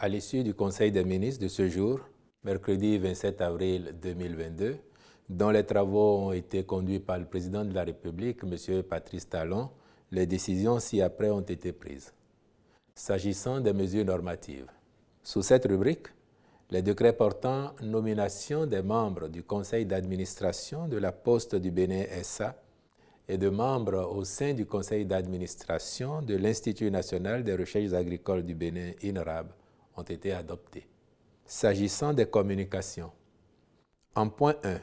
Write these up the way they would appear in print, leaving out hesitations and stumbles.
À l'issue du Conseil des ministres de ce jour, mercredi 27 avril 2022, dont les travaux ont été conduits par le président de la République, M. Patrice Talon, les décisions ci-après ont été prises. S'agissant des mesures normatives, sous cette rubrique, les décrets portant nomination des membres du conseil d'administration de la Poste du Bénin SA et de membres au sein du conseil d'administration de l'Institut national des recherches agricoles du Bénin, INRAB, ont été adoptés. S'agissant des communications, en point 1,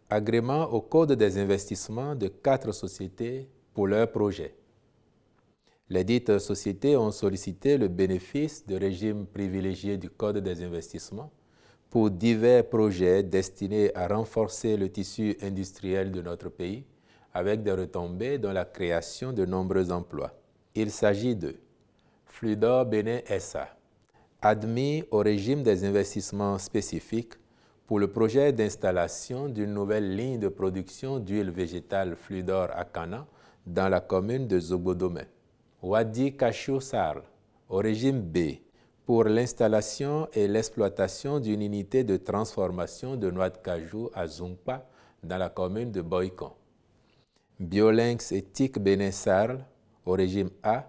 agrément au Code des investissements de 4 sociétés pour leurs projets. Les dites sociétés ont sollicité le bénéfice de régime privilégié du Code des investissements pour divers projets destinés à renforcer le tissu industriel de notre pays avec des retombées dans la création de nombreux emplois. Il s'agit de Fluidor Bénin SA, admis au régime des investissements spécifiques pour le projet d'installation d'une nouvelle ligne de production d'huile végétale Fluidor à Cana dans la commune de Zobodomé. Wadi Kachou Sarl, au régime B, pour l'installation et l'exploitation d'une unité de transformation de noix de cajou à Zungpa dans la commune de Boycon. Biolinx et TIC Bénin Sarl, au régime A,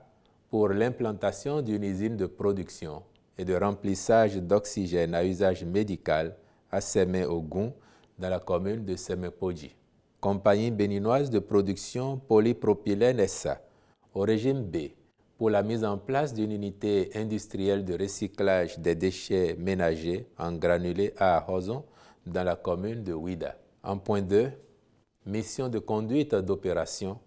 pour l'implantation d'une usine de production et de remplissage d'oxygène à usage médical à Sémé-Ogun dans la commune de Sémé-Podji. Compagnie béninoise de production polypropylène SA, au régime B, pour la mise en place d'une unité industrielle de recyclage des déchets ménagers en granulés à Hozon dans la commune de Ouida. En point 2, mission de conduite d'opération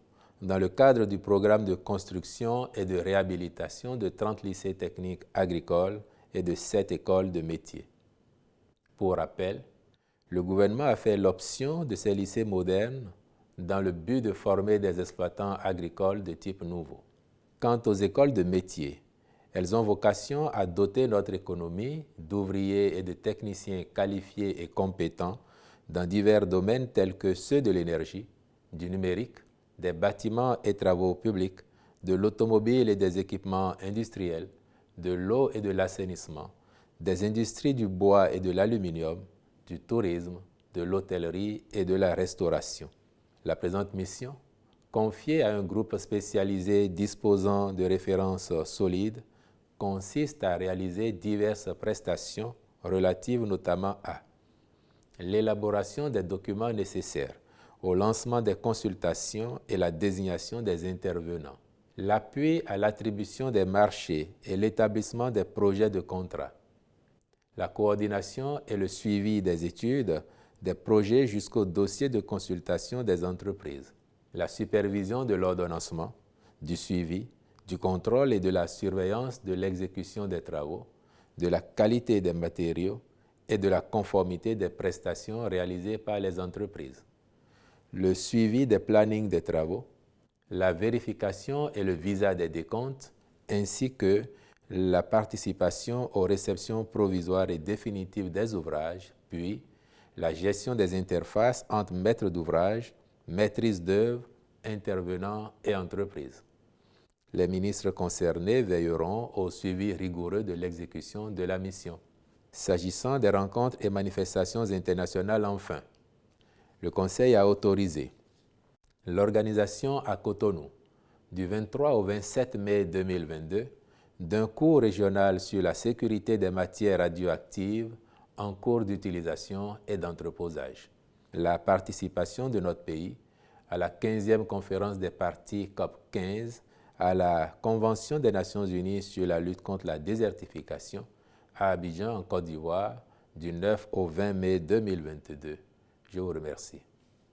dans le cadre du programme de construction et de réhabilitation de 30 lycées techniques agricoles et de 7 écoles de métiers. Pour rappel, le gouvernement a fait l'option de ces lycées modernes dans le but de former des exploitants agricoles de type nouveau. Quant aux écoles de métiers, elles ont vocation à doter notre économie d'ouvriers et de techniciens qualifiés et compétents dans divers domaines tels que ceux de l'énergie, du numérique, des bâtiments et travaux publics, de l'automobile et des équipements industriels, de l'eau et de l'assainissement, des industries du bois et de l'aluminium, du tourisme, de l'hôtellerie et de la restauration. La présente mission, confiée à un groupe spécialisé disposant de références solides, consiste à réaliser diverses prestations relatives notamment à l'élaboration des documents nécessaires au lancement des consultations et la désignation des intervenants, l'appui à l'attribution des marchés et l'établissement des projets de contrat, la coordination et le suivi des études, des projets jusqu'au dossier de consultation des entreprises, la supervision de l'ordonnancement, du suivi, du contrôle et de la surveillance de l'exécution des travaux, de la qualité des matériaux et de la conformité des prestations réalisées par les entreprises, le suivi des plannings des travaux, la vérification et le visa des décomptes, ainsi que la participation aux réceptions provisoires et définitives des ouvrages, puis la gestion des interfaces entre maîtres d'ouvrage, maîtrise d'œuvre, intervenants et entreprises. Les ministres concernés veilleront au suivi rigoureux de l'exécution de la mission. S'agissant des rencontres et manifestations internationales, enfin, le Conseil a autorisé l'organisation à Cotonou du 23 au 27 mai 2022 d'un cours régional sur la sécurité des matières radioactives en cours d'utilisation et d'entreposage. La participation de notre pays à la 15e conférence des parties COP 15 à la Convention des Nations Unies sur la lutte contre la désertification à Abidjan, en Côte d'Ivoire, du 9 au 20 mai 2022. Je vous remercie.